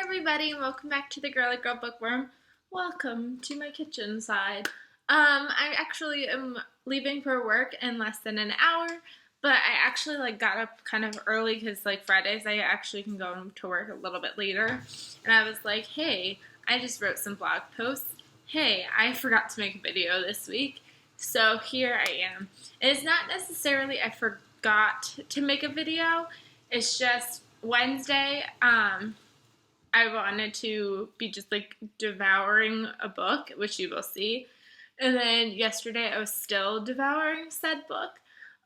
everybody, and welcome back to the Girly Girl Bookworm. Welcome to my kitchen side. I actually am leaving for work in less than an hour, but I actually got up kind of early because Fridays I actually can go to work a little bit later. And I was like, hey, I just wrote some blog posts. Hey, I forgot to make a video this week, so here I am. And it's not necessarily I forgot to make a video. It's just Wednesday, I wanted to be just devouring a book, which you will see. And then yesterday I was still devouring said book.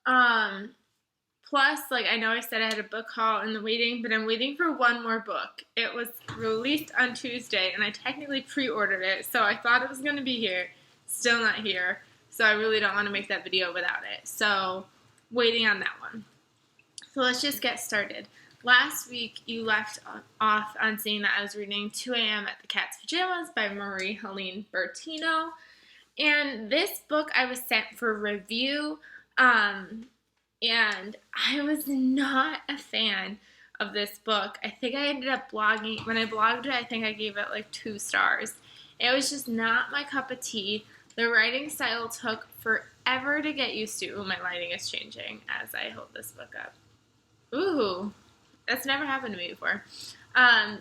Plus, I know I said I had a book haul in the waiting, but I'm waiting for one more book. It was released on Tuesday, and I technically pre-ordered it, so I thought it was going to be here. Still not here. So I really don't want to make that video without it. So, waiting on that one. So let's just get started. Last week, you left off on saying that I was reading 2 a.m. at the Cat's Pajamas by Marie-Helene Bertino. And this book I was sent for review, and I was not a fan of this book. I think I ended up blogging, when I blogged it, I think I gave it 2 stars. It was just not my cup of tea. The writing style took forever to get used to. Ooh, my lighting is changing as I hold this book up. Ooh. That's never happened to me before.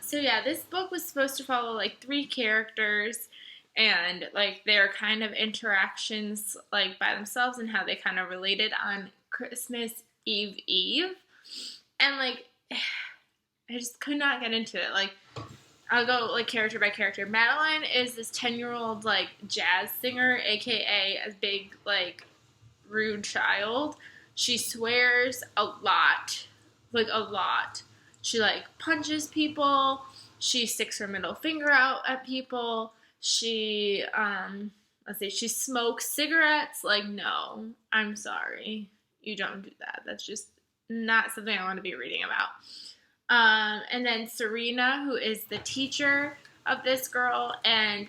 So yeah, this book was supposed to follow 3 characters and their kind of interactions by themselves and how they kind of related on Christmas Eve. And I just could not get into it. I'll go character by character. Madeline is this 10-year-old jazz singer, aka a big rude child. She swears a lot. A lot. She punches people. She sticks her middle finger out at people. She she smokes cigarettes. No, I'm sorry, you don't do that. That's just not something I want to be reading about. And then Serena, who is the teacher of this girl, and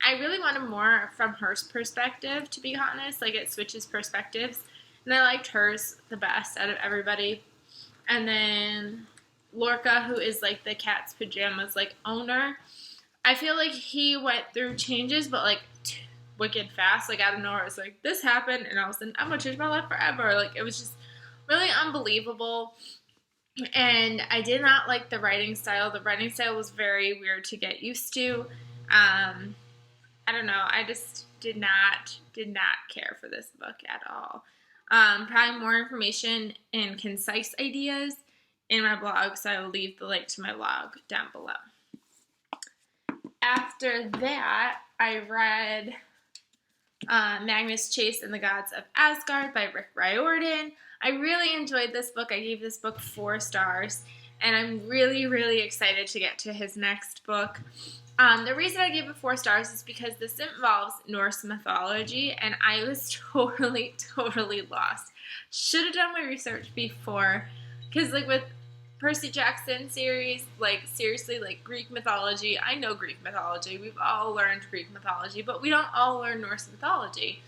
I really wanted more from her perspective, to be honest. It switches perspectives, and I liked hers the best out of everybody. And then Lorca, who is the Cat's Pajamas owner. I feel he went through changes, but wicked fast. Out of nowhere, it's this happened, and all of a sudden I'm gonna change my life forever. It was just really unbelievable. And I did not like the writing style. The writing style was very weird to get used to. I don't know. I just did not care for this book at all. Probably more information and concise ideas in my blog, so I will leave the link to my blog down below. After that, I read Magnus Chase and the Gods of Asgard by Rick Riordan. I really enjoyed this book. I gave this book 4 stars, and I'm really, really excited to get to his next book. The reason I gave it 4 stars is because this involves Norse mythology, and I was totally lost. Should have done my research before, because with Percy Jackson series, seriously, Greek mythology, I know Greek mythology, we've all learned Greek mythology, but we don't all learn Norse mythology.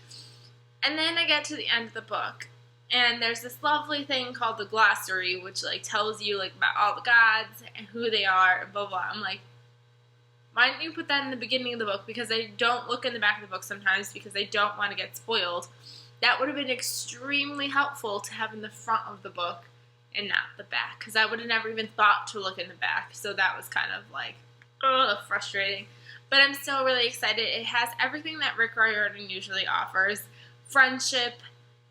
And then I get to the end of the book, and there's this lovely thing called the glossary, which tells you about all the gods and who they are, and blah blah. I'm why didn't you put that in the beginning of the book? Because I don't look in the back of the book sometimes because I don't want to get spoiled. That would have been extremely helpful to have in the front of the book and not the back, because I would have never even thought to look in the back. So that was kind of frustrating. But I'm still really excited. It has everything that Rick Riordan usually offers: friendship,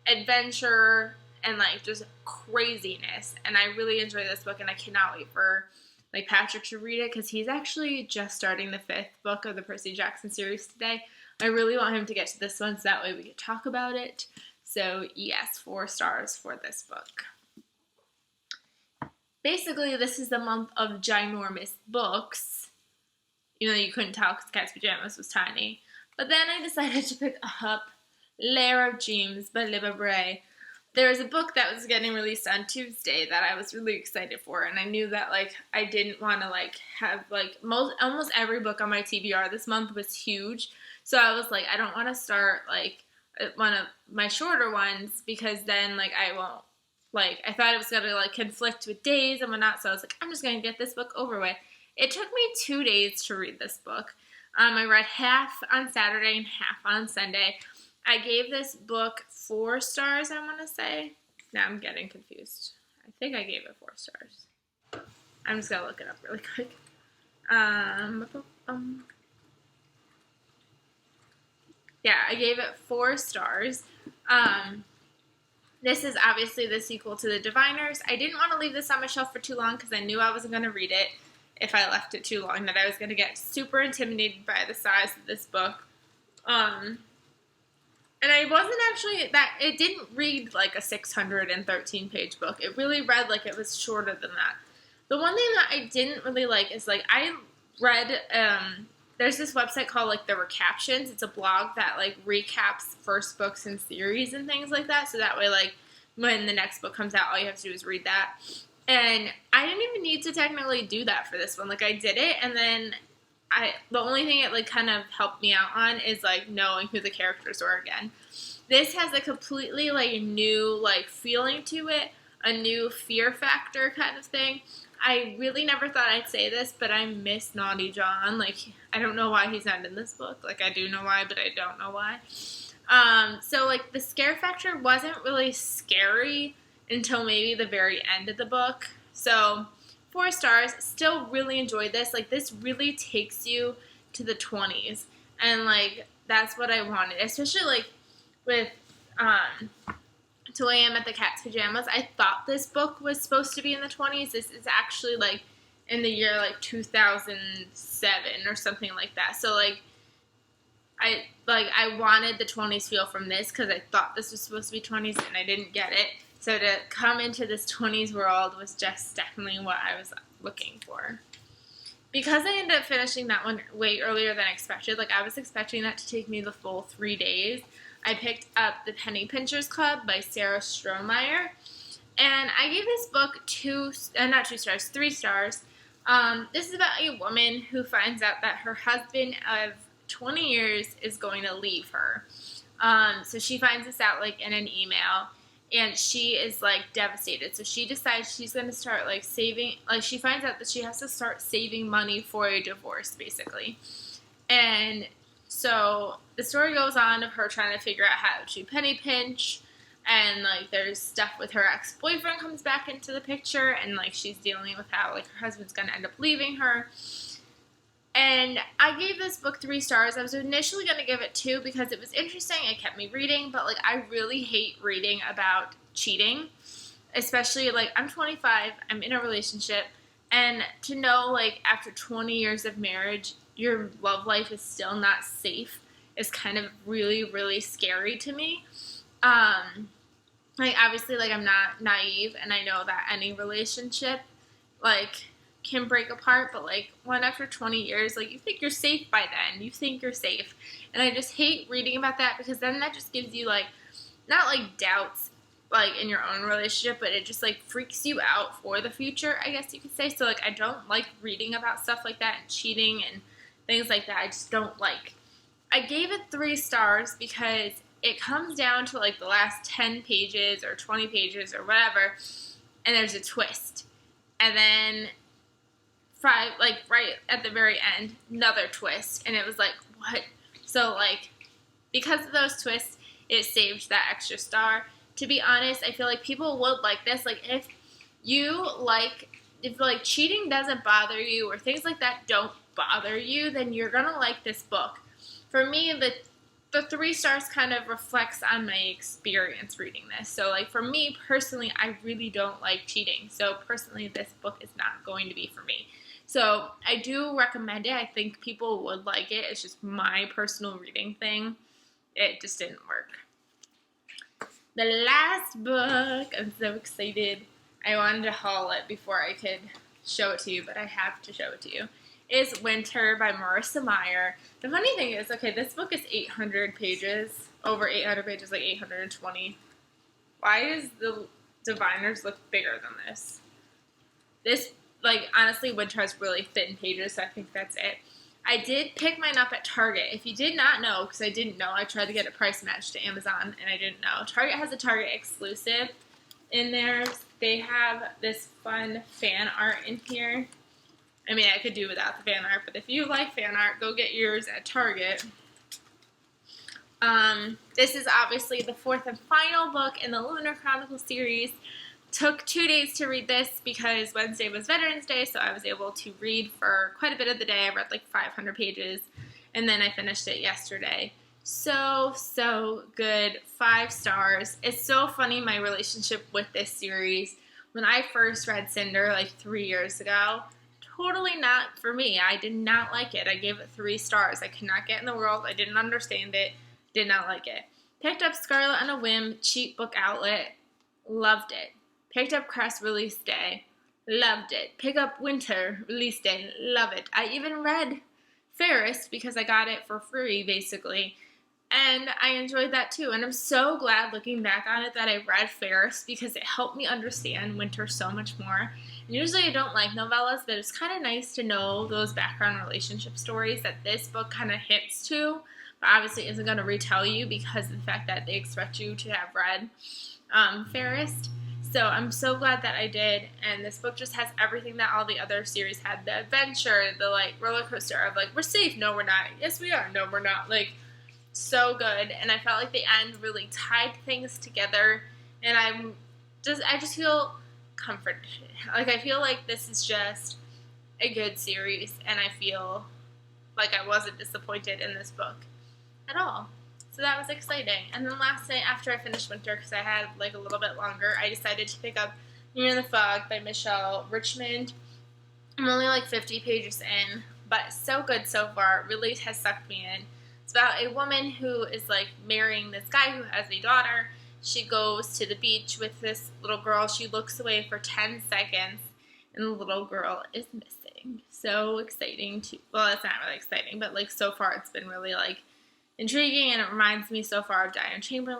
adventure, and just craziness. And I really enjoy this book, and I cannot wait for Patrick to read it, because he's actually just starting the 5th book of the Percy Jackson series today. I really want him to get to this one, so that way we can talk about it. So yes, 4 stars for this book. Basically, this is the month of ginormous books. You couldn't tell because Cat's Pajamas was tiny. But then I decided to pick up Lair of Dreams by Libba Bray. There was a book that was getting released on Tuesday that I was really excited for, and I knew that I didn't want to have almost every book on my TBR this month was huge. So I was I don't want to start one of my shorter ones, because then I won't I thought it was gonna conflict with days and whatnot. So I was I'm just gonna get this book over with. It took me 2 days to read this book. I read half on Saturday and half on Sunday. I gave this book 4 stars, I want to say. Now I'm getting confused. I think I gave it 4 stars. I'm just going to look it up really quick. Yeah, I gave it 4 stars. This is obviously the sequel to The Diviners. I didn't want to leave this on my shelf for too long because I knew I wasn't going to read it if I left it too long, that I was going to get super intimidated by the size of this book. And I wasn't actually, it didn't read like a 613-page book. It really read like it was shorter than that. The one thing that I didn't really like is, like, I read, there's this website called, like, The Recaptions. It's a blog that, like, recaps first books and series and things like that. So that way, like, when the next book comes out, all you have to do is read that. And I didn't even need to technically do that for this one. Like, I did it, and then the only thing it, like, kind of helped me out on is, like, knowing who the characters were again. This has a completely, like, new, like, feeling to it, a new fear factor kind of thing. I really never thought I'd say this, but I miss Naughty John. Like, I don't know why he's not in this book. Like, I do know why, but I don't know why. So, like, the scare factor wasn't really scary until maybe the very end of the book. So, 4 stars. Still really enjoyed this. Like, this really takes you to the 20s. And, like, that's what I wanted. Especially, like, with 2 a.m. at the Cat's Pajamas. I thought this book was supposed to be in the 20s. This is actually, like, in the year, like, 2007 or something like that. So, like, I wanted the 20s feel from this because I thought this was supposed to be 20s and I didn't get it. So to come into this 20s world was just definitely what I was looking for. Because I ended up finishing that one way earlier than expected, like, I was expecting that to take me the full 3 days, I picked up The Penny Pinchers Club by Sarah Strohmeyer. And I gave this book 3 stars. This is about a woman who finds out that her husband of 20 years is going to leave her. So she finds this out, like, in an email, and she is, like, devastated. So she decides she's going to start, like, saving, like, she finds out that she has to start saving money for a divorce, basically. And so the story goes on of her trying to figure out how to penny pinch, and, like, there's stuff with her ex-boyfriend comes back into the picture, and, like, she's dealing with how, like, her husband's going to end up leaving her. And I gave this book 3 stars. I was initially going to give it 2 because it was interesting. It kept me reading. But, like, I really hate reading about cheating. Especially, like, I'm 25. I'm in a relationship. And to know, like, after 20 years of marriage, your love life is still not safe is kind of really, really scary to me. Like, obviously, like, I'm not naive. And I know that any relationship, like, can break apart, but, like, one after 20 years, like, you think you're safe by then. You think you're safe. And I just hate reading about that because then that just gives you, like, not, like, doubts, like, in your own relationship, but it just, like, freaks you out for the future, I guess you could say. So, like, I don't like reading about stuff like that and cheating and things like that. I just don't like. I gave it 3 stars because it comes down to, like, the last 10 pages or 20 pages or whatever, and there's a twist. And then like, right at the very end, another twist, and it was like, what? So, like, because of those twists, it saved that extra star. To be honest, I feel like people would like this. Like, if cheating doesn't bother you or things like that don't bother you, then you're gonna like this book. For me, the 3 stars kind of reflects on my experience reading this. So, like, for me personally, I really don't like cheating. So, personally, this book is not going to be for me. So, I do recommend it. I think people would like it. It's just my personal reading thing. It just didn't work. The last book, I'm so excited. I wanted to haul it before I could show it to you, but I have to show it to you, is Winter by Marissa Meyer. The funny thing is, okay, this book is 800 pages, over 800 pages, like 820. Why does the Diviners look bigger than this? This, like, honestly, Winter has really thin pages, so I think that's it. I did pick mine up at Target. If you did not know, because I didn't know, I tried to get a price match to Amazon, and I didn't know. Target has a Target exclusive in there. They have this fun fan art in here. I mean, I could do without the fan art, but if you like fan art, go get yours at Target. This is obviously the fourth and final book in the Lunar Chronicle series. Took 2 days to read this because Wednesday was Veterans Day, so I was able to read for quite a bit of the day. I read like 500 pages, and then I finished it yesterday. So good. 5 stars. It's so funny, my relationship with this series. When I first read Cinder like 3 years ago, totally not for me. I did not like it. I gave it 3 stars. I could not get in the world. I didn't understand it. Did not like it. Picked up Scarlet on a whim, cheap book outlet. Loved it. Picked up Crest release day. Loved it. Pick up Winter release day. Love it. I even read Ferris because I got it for free, basically. And I enjoyed that too. And I'm so glad looking back on it that I read Ferris because it helped me understand Winter so much more. And usually I don't like novellas, but it's kind of nice to know those background relationship stories that this book kind of hits to, but obviously isn't going to retell you because of the fact that they expect you to have read Ferris. So I'm so glad that I did, and this book just has everything that all the other series had. The adventure, the like roller coaster of like, we're safe, no we're not, yes we are, no we're not, like so good. And I felt like the end really tied things together, and I just feel comforted. Like I feel like this is just a good series, and I feel like I wasn't disappointed in this book at all. So that was exciting. And then last night after I finished Winter, because I had like a little bit longer, I decided to pick up Near the Fog by Michelle Richmond. I'm only like 50 pages in, but so good so far. It really has sucked me in. It's about a woman who is like marrying this guy who has a daughter. She goes to the beach with this little girl. She looks away for 10 seconds, and the little girl is missing. So exciting to, well, it's not really exciting, but like so far it's been really like intriguing, and it reminds me so far of Diane Chamberlain.